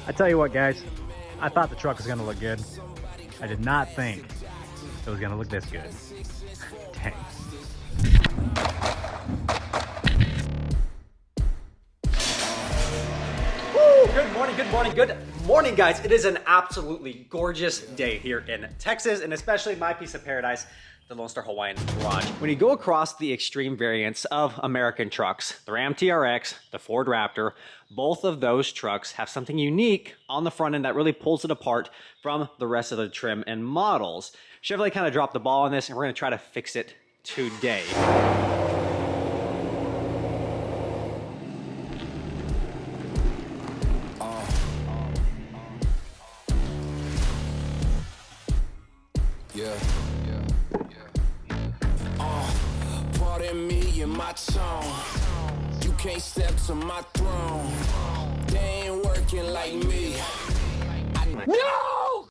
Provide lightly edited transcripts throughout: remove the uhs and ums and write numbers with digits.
I tell you what, guys, I thought the truck was gonna look good. I did not think it was gonna look this good. Dang. Woo! Good morning, guys. It is an absolutely gorgeous day here in Texas, and especially my piece of paradise, the Lonestar Hawaiian garage. When you go across the extreme variants of American trucks, the Ram TRX, the Ford Raptor, both of those trucks have something unique on the front end that really pulls it apart from the rest of the trim and models. Chevrolet kind of dropped the ball on this, and we're going to try to fix it today. Pardon me and my tone. You can't step to my throne. They ain't working like me. No!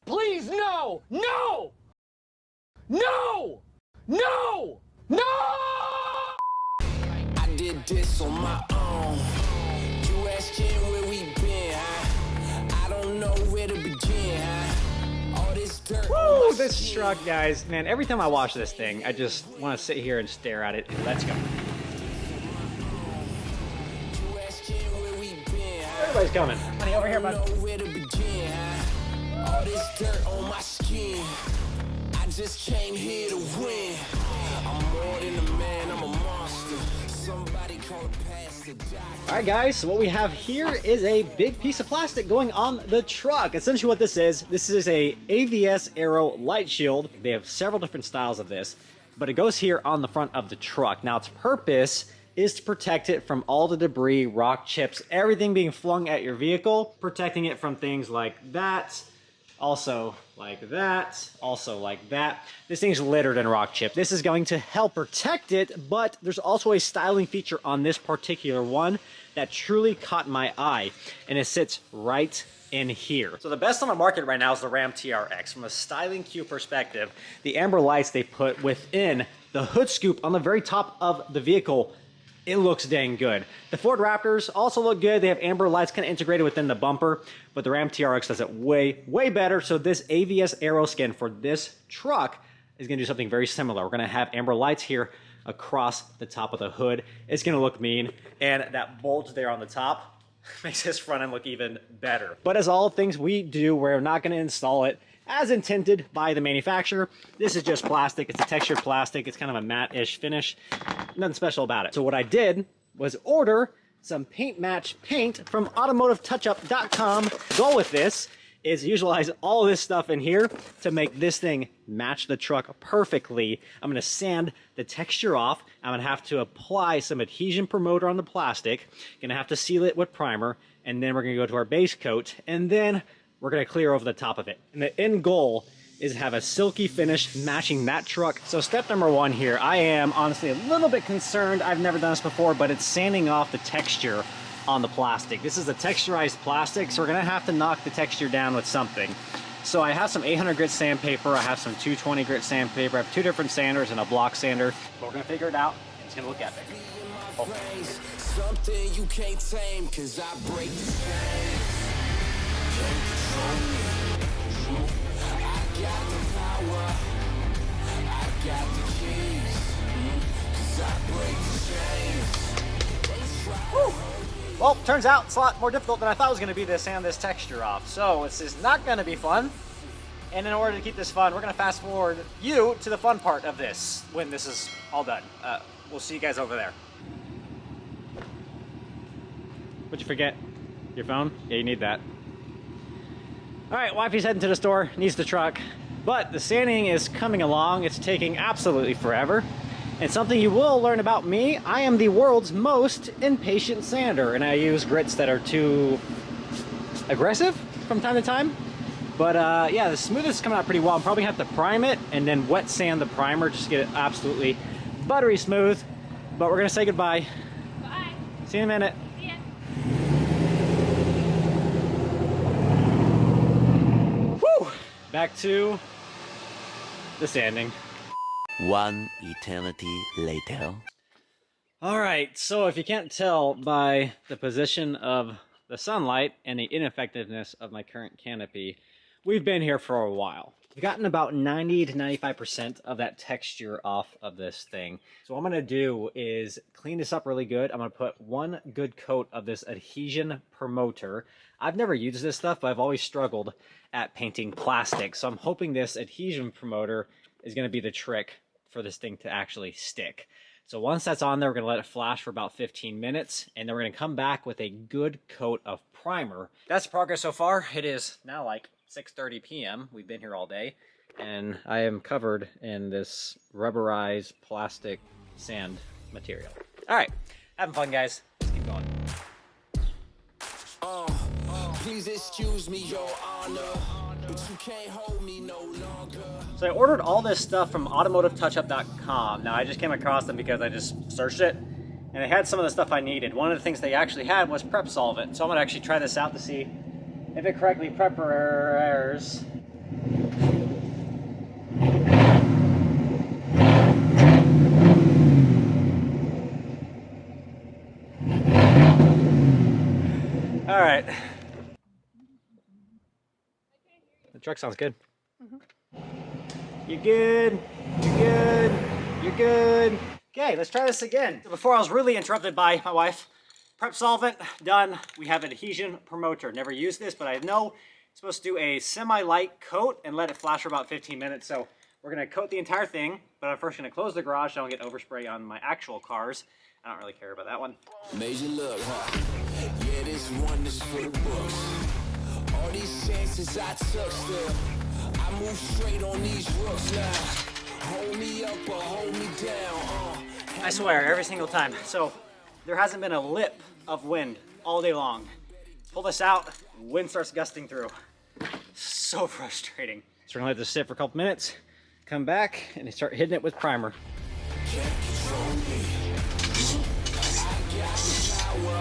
Please, no! No! No! No! No! I did this on my own. You asking where we been, huh? I don't know where to begin, huh? All this dirt. Woo! This truck, guys, man, every time I watch this thing, I just want to sit here and stare at it. Let's go. Everybody's coming. Honey, over here, bud. All this dirt on my skin. I just came here to win. I'm more than a man, I'm a monster. Somebody call a pastor. All right, guys, so what we have here is a big piece of plastic going on the truck. Essentially what this is a AVS Aero LightShield. They have several different styles of this, but it goes here on the front of the truck. Now, its purpose is to protect it from all the debris, rock chips, everything being flung at your vehicle, protecting it from things like that, also like that, also like that. This thing's littered in rock chips. This is going to help protect it, but there's also a styling feature on this particular one that truly caught my eye, and it sits right in here. So the best on the market right now is the Ram TRX. From a styling cue perspective, the amber lights they put within the hood scoop on the very top of the vehicle, it looks dang good. The Ford Raptors also look good. They have amber lights kind of integrated within the bumper, but the Ram TRX does it way, way better. So this AVS Aeroskin for this truck is gonna do something very similar. We're gonna have amber lights here across the top of the hood. It's gonna look mean, and that bulge there on the top makes this front end look even better. But as all things we do, we're not gonna install it as intended by the manufacturer. This is just plastic. It's a textured plastic. It's kind of a matte-ish finish. Nothing special about it. So what I did was order some paint match paint from automotivetouchup.com. The goal with this is utilize all this stuff in here to make this thing match the truck perfectly. I'm gonna sand the texture off. I'm gonna have to apply some adhesion promoter on the plastic. Gonna have to seal it with primer, and then we're gonna go to our base coat, and then we're gonna clear over the top of it. And the end goal is to have a silky finish matching that truck. So step number one here, I am honestly a little bit concerned. I've never done this before, but it's sanding off the texture on the plastic. This is a texturized plastic, so we're gonna have to knock the texture down with something. So I have some 800 grit sandpaper, I have some 220 grit sandpaper, I have two different sanders and a block sander, but we're gonna figure it out. It's gonna look epic. Oh. Something you can't tame, 'cause I break the chains. Woo. Well, turns out it's a lot more difficult than I thought it was going to be to sand this texture off. So this is not going to be fun. And in order to keep this fun, we're going to fast forward you to the fun part of this when this is all done. We'll see you guys over there. What'd you forget? Your phone? Yeah, you need that. All right, wifey's heading to the store, needs the truck, but the sanding is coming along. It's taking absolutely forever. And something you will learn about me, I am the world's most impatient sander, and I use grits that are too aggressive from time to time. But yeah, the smoothness is coming out pretty well. I'm probably gonna have to prime it and then wet sand the primer just to get it absolutely buttery smooth. But we're gonna say goodbye. Bye. See you in a minute. See ya. Woo! Back to the sanding. One eternity later. All right, so if you can't tell by the position of the sunlight and the ineffectiveness of my current canopy, we've been here for a while. We've gotten about 90 to 95% of that texture off of this thing. So what I'm gonna do is clean this up really good. I'm gonna put one good coat of this adhesion promoter. I've never used this stuff, but I've always struggled at painting plastic. So I'm hoping this adhesion promoter is gonna be the trick for this thing to actually stick. So once that's on there, we're gonna let it flash for about 15 minutes, and then we're gonna come back with a good coat of primer. That's progress so far. It is now like 6:30 p.m. We've been here all day, and I am covered in this rubberized plastic sand material. All right, having fun, guys. Let's keep going. Please excuse me, Your Honor, but you can't hold me no longer. So I ordered all this stuff from automotivetouchup.com. Now I just came across them because I just searched it, and they had some of the stuff I needed. One of the things they actually had was prep solvent. So I'm gonna actually try this out to see if it correctly prepares. All right. The truck sounds good. You're good. You're good. You're good. Okay, let's try this again. Before I was really interrupted by my wife. Prep solvent, done. We have an adhesion promoter. Never used this, but I know it's supposed to do a semi-light coat and let it flash for about 15 minutes. So we're gonna coat the entire thing, but I'm first gonna close the garage so I don't get overspray on my actual cars. I don't really care about that one. Major look, huh? Yeah, this one is for the books. All these chances I took still. I move straight on these rooks now. Hold me up or hold me down. I swear, every single time. So there hasn't been a lip of wind all day long. Pull this out, wind starts gusting through. So frustrating. So we're gonna let this sit for a couple minutes, come back, and start hitting it with primer. Can't control me. I got the power.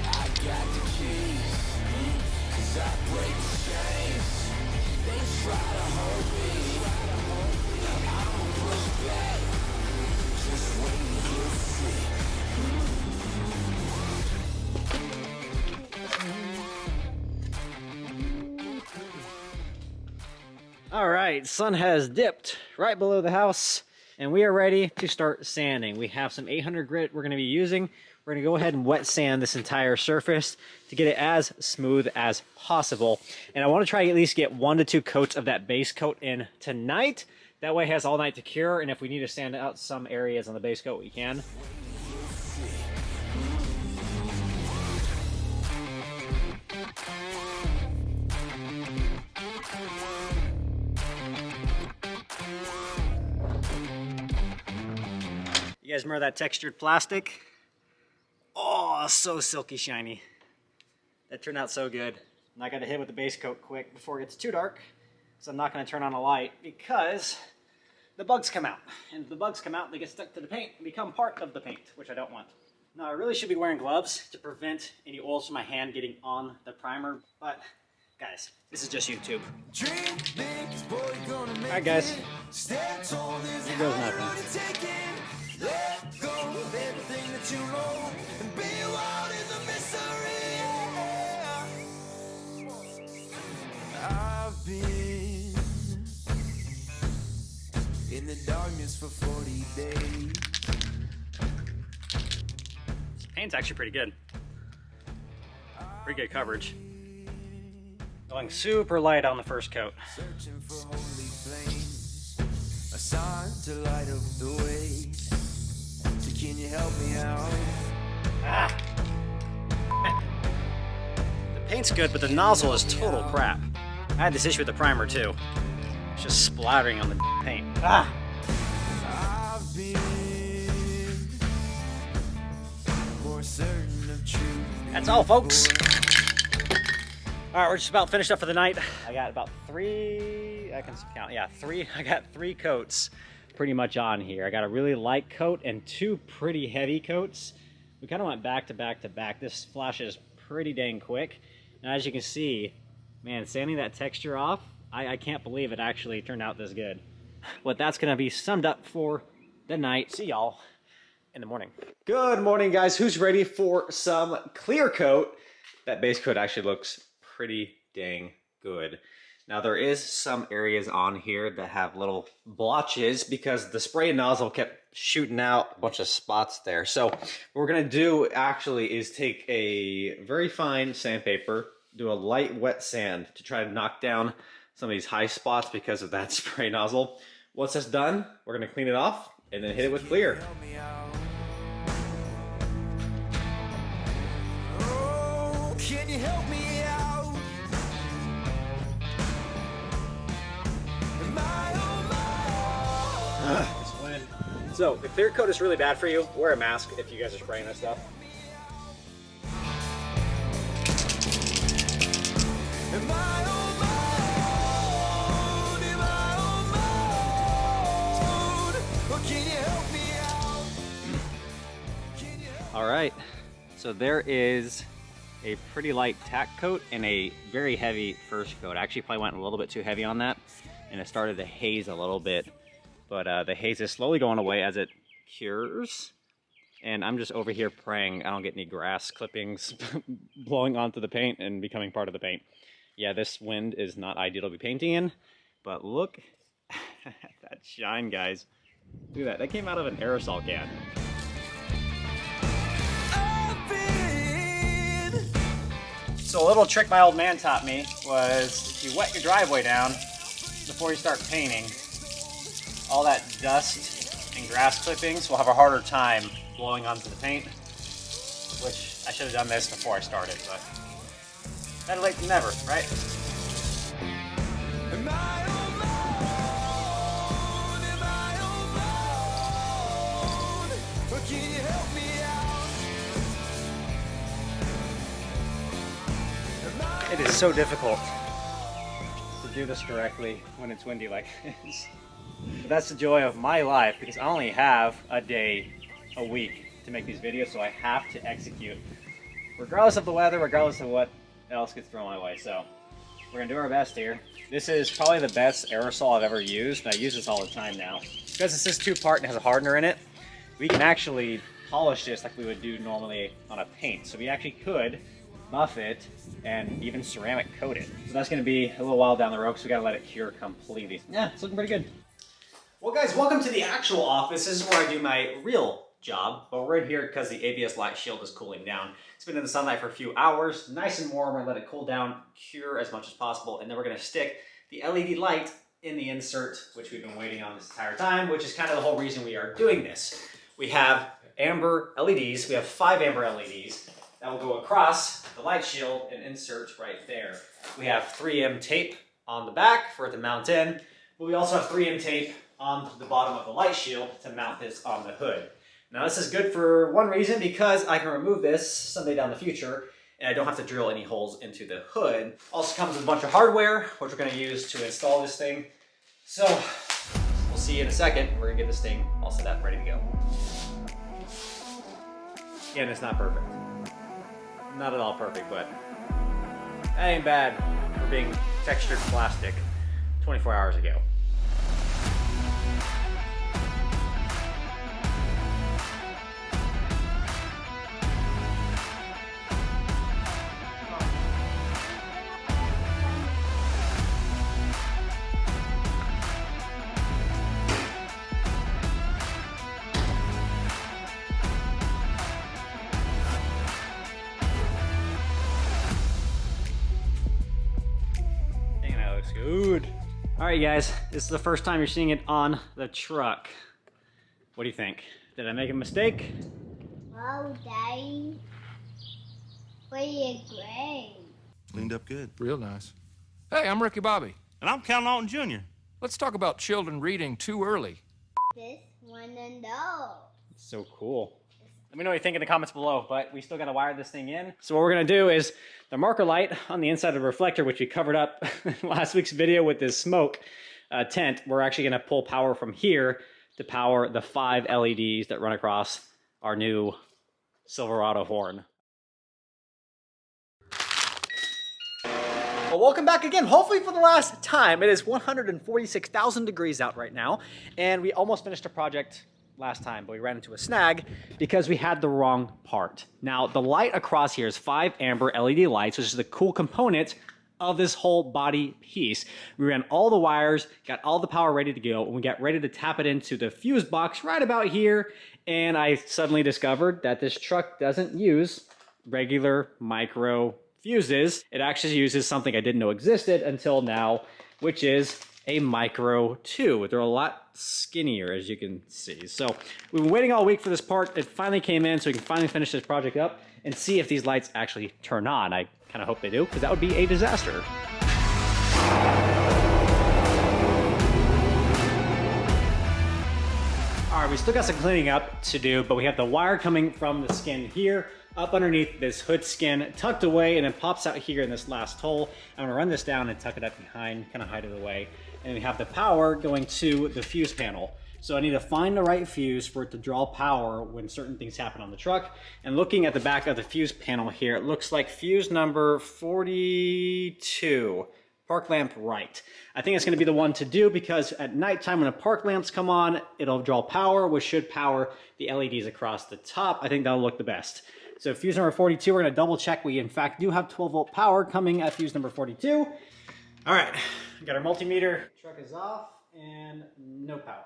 I got the keys. 'Cause I break the chains. They try to hold me. I'ma push back. Just wait and you'll see. All right, sun has dipped right below the house, and we are ready to start sanding. We have some 800 grit we're gonna be using. We're gonna go ahead and wet sand this entire surface to get it as smooth as possible. And I wanna try to at least get 1 to 2 coats of that base coat in tonight. That way it has all night to cure, and if we need to sand out some areas on the base coat, we can. You guys remember that textured plastic? Oh, so silky shiny. That turned out so good. And I gotta hit with the base coat quick before it gets too dark. So I'm not gonna turn on a light because the bugs come out. And if the bugs come out, they get stuck to the paint and become part of the paint, which I don't want. Now I really should be wearing gloves to prevent any oils from my hand getting on the primer, but guys, this is just YouTube. Alright guys, here goes nothing. Let go of everything that you know and be wild in the mystery. I've been in the darkness for 40 days. Paint's actually pretty good. Pretty good coverage. Going super light on the first coat. Searching for holy flames, a sign to light up the way. Can you help me out? Ah. The paint's good, but the nozzle is total crap. I had this issue with the primer too. It's just splattering on the paint. Ah. I've been more certain of truth. That's all, folks. All right, we're just about finished up for the night. I got about 3, I can count, yeah, 3. I got 3 coats pretty much on here. I got a really light coat and 2 pretty heavy coats. We kind of went back to back to back. This flashes pretty dang quick. And as you can see, man, sanding that texture off, I can't believe it actually turned out this good. But that's gonna be summed up for the night. See y'all in the morning. Good morning, guys. Who's ready for some clear coat? that base coat actually looks pretty dang good. Now there is some areas on here that have little blotches because the spray nozzle kept shooting out a bunch of spots there. So what we're gonna do actually is take a very fine sandpaper, do a light wet sand to try to knock down some of these high spots because of that spray nozzle. Once that's done, we're gonna clean it off and then hit it with clear. Oh, can you help me out? Am I on my own? So the clear coat is really bad for you. Wear a mask if you guys are spraying that stuff. Am I on my own? Am I on my own? Or can you help me out? Can you help All right, so there is a pretty light tack coat and a very heavy first coat. I actually probably went a little bit too heavy on that, and it started to haze a little bit. But the haze is slowly going away as it cures. And I'm just over here praying I don't get any grass clippings blowing onto the paint and becoming part of the paint. Yeah, this wind is not ideal to be painting in, but look at that shine, guys. Look at that, that came out of an aerosol can. So a little trick my old man taught me was if you wet your driveway down before you start painting, all that dust and grass clippings will have a harder time blowing onto the paint, which I should have done this before I started, but better late than never, right? Am I on my own? Am I on my own? Or can you help me out? It is so difficult to do this correctly when it's windy like this. But that's the joy of my life, because I only have a day a week to make these videos, so I have to execute regardless of the weather, regardless of what else gets thrown my way. So we're gonna do our best here. This is probably the best aerosol I've ever used, and I use this all the time now. Because this is two-part and has a hardener in it, we can actually polish this like we would do normally on a paint. So we actually could buff it and even ceramic coat it. So that's gonna be a little while down the road, so we gotta let it cure completely. Yeah, it's looking pretty good. Well guys, welcome to the actual office. This is where I do my real job, but we're in here because the AVS LightShield is cooling down. It's been in the sunlight for a few hours, nice and warm. We're gonna let it cool down, cure as much as possible, and then we're gonna stick the LED light in the insert, which we've been waiting on this entire time, which is kind of the whole reason we are doing this. We have amber LEDs, we have 5 amber LEDs that will go across the light shield and insert right there. We have 3M tape on the back for it to mount in, but we also have 3M tape on the bottom of the light shield to mount this on the hood. Now this is good for one reason, because I can remove this someday down the future and I don't have to drill any holes into the hood. Also comes with a bunch of hardware, which we're gonna use to install this thing. So we'll see you in a second. We're gonna get this thing all set up, ready to go. Again, it's not perfect. Not at all perfect, but that ain't bad for being textured plastic 24 hours ago. Good. All right, guys, this is the first time you're seeing it on the truck. What do you think? Did I make a mistake? Wow, Daddy. Pretty great. Cleaned up good. Real nice. Hey, I'm Ricky Bobby. And I'm Cal Naughton Jr. Let's talk about children reading too early. This one and all. So cool. Let me know what you think in the comments below, but we still gotta wire this thing in. So what we're gonna do is the marker light on the inside of the reflector, which we covered up in last week's video with this smoke tent, we're actually gonna pull power from here to power the 5 LEDs that run across our new Silverado horn. Well, welcome back again, hopefully for the last time. It is 146,000 degrees out right now, and we almost finished a project last time, but we ran into a snag because we had the wrong part. Now, the light across here is 5 amber LED lights, which is the cool component of this whole body piece. We ran all the wires, got all the power ready to go, and we got ready to tap it into the fuse box right about here, and I suddenly discovered that this truck doesn't use regular micro fuses. It actually uses something I didn't know existed until now, which is a micro 2. They're a lot skinnier, as you can see. So we've been waiting all week for this part. It finally came in, so we can finally finish this project up and see if these lights actually turn on. I kind of hope they do, because that would be a disaster. All right, we still got some cleaning up to do, but we have the wire coming from the skin here up underneath this hood skin, tucked away, and it pops out here in this last hole. I'm gonna run this down and tuck it up behind, kind of hide it away. And we have the power going to the fuse panel. So I need to find the right fuse for it to draw power when certain things happen on the truck. And looking at the back of the fuse panel here, it looks like fuse number 42, park lamp right. I think it's gonna be the one to do because at nighttime when the park lamps come on, it'll draw power, which should power the LEDs across the top. I think that'll look the best. So fuse number 42, we're gonna double check we in fact do have 12-volt power coming at fuse number 42. All right, we got our multimeter, truck is off, and no power.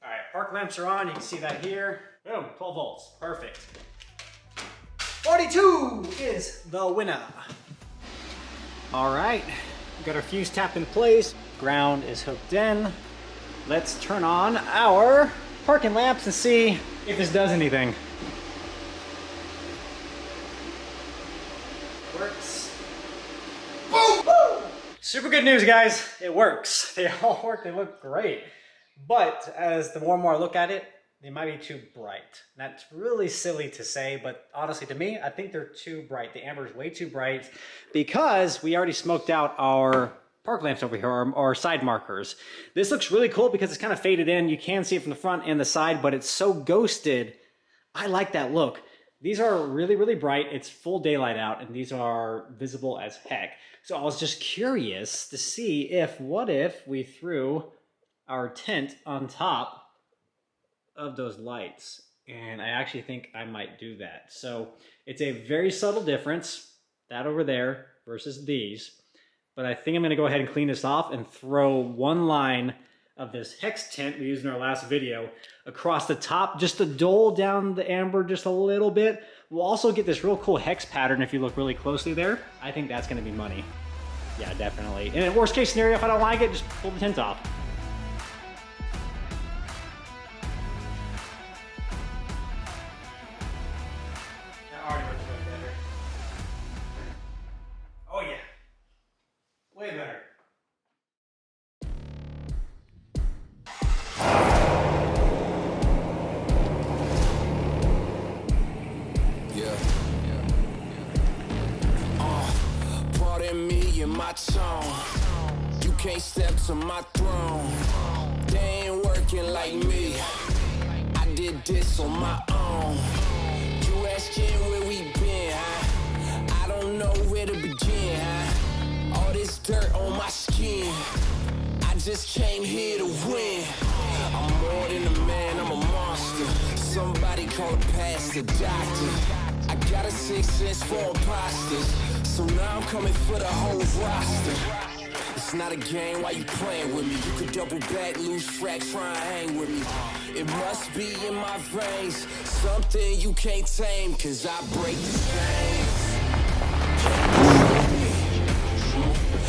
All right, park lamps are on, you can see that here. Boom, 12 volts, perfect. 42 is the winner. All right, we got our fuse tapped in place, ground is hooked in. Let's turn on our parking lamps and see if this does anything. Works. Boom! Boom! Super good news, guys. It works. They all work. They look great. But as the more and more I look at it, they might be too bright. That's really silly to say, but honestly, to me, I think they're too bright. The amber is way too bright because we already smoked out our park lamps over here, our side markers. This looks really cool because it's kind of faded in. You can see it from the front and the side, but it's so ghosted. I like that look. These are really, really bright. It's full daylight out, and these are visible as heck. So I was just curious to see what if we threw our tent on top of those lights? And I actually think I might do that. So it's a very subtle difference, that over there versus these. But I think I'm gonna go ahead and clean this off and throw one line of this hex tent we used in our last video across the top, just to dull down the amber just a little bit. We'll also get this real cool hex pattern if you look really closely there. I think that's gonna be money. Yeah, definitely. And in worst case scenario, if I don't like it, just pull the tent off. That already looks way better. Oh yeah, way better. Pardon me and my tone. You can't step to my throne. They ain't working like me. I did this on my own. You asking where we been, huh? I don't know where to begin, huh? All this dirt on my skin. I just came here to win. I'm more than a man, I'm a monster. Somebody call a pastor, doctor. I got a 6th sense for imposters. So now I'm coming for the whole roster. It's not a game, why you playing with me? You could double back, lose track, try and hang with me. It must be in my veins, something you can't tame, cause I break the chains.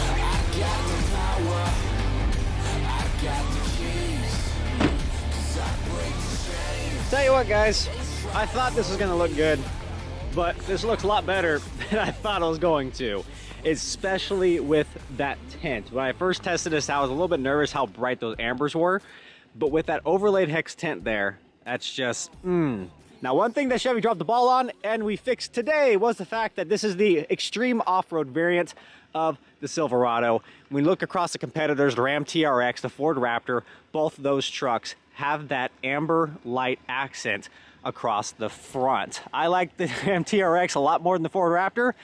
I got the power, I got the keys, cause I break the chains. Tell you what, guys, I thought this was gonna look good, but this looks a lot better than I thought it was going to, especially with that tent. When I first tested this, I was a little bit nervous how bright those ambers were, but with that overlaid hex tent there, that's just, Now, one thing that Chevy dropped the ball on and we fixed today was the fact that this is the extreme off-road variant of the Silverado. When we look across the competitors, the Ram TRX, the Ford Raptor, both of those trucks have that amber light accent across the front. I like the Ram TRX a lot more than the Ford Raptor,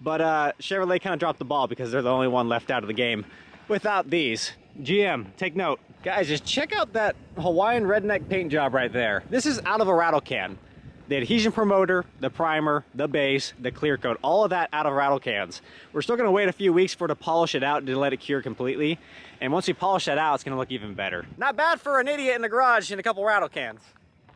but Chevrolet kind of dropped the ball because they're the only one left out of the game without these. GM, take note. Guys, just check out that Hawaiian redneck paint job right there. This is out of a rattle can. The adhesion promoter, the primer, the base, the clear coat, all of that out of rattle cans. We're still gonna wait a few weeks for it to polish it out and to let it cure completely. And once we polish that out, it's gonna look even better. Not bad for an idiot in the garage in a couple rattle cans.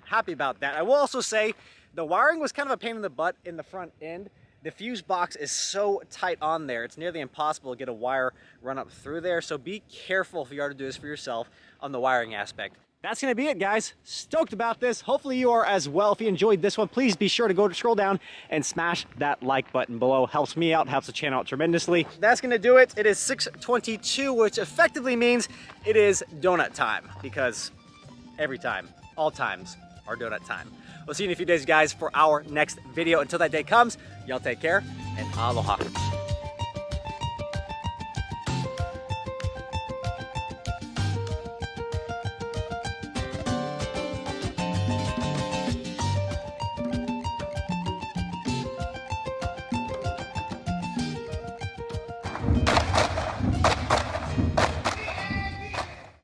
Happy about that. I will also say the wiring was kind of a pain in the butt in the front end. The fuse box is so tight on there, it's nearly impossible to get a wire run up through there. So be careful if you are to do this for yourself on the wiring aspect. That's gonna be it, guys. Stoked about this. Hopefully you are as well. If you enjoyed this one, please be sure to scroll down and smash that like button below. Helps me out, helps the channel out tremendously. That's gonna do it. It is 6:22, which effectively means it is donut time, because every time, all times, are donut time. We'll see you in a few days, guys, for our next video. Until that day comes, y'all take care, and aloha.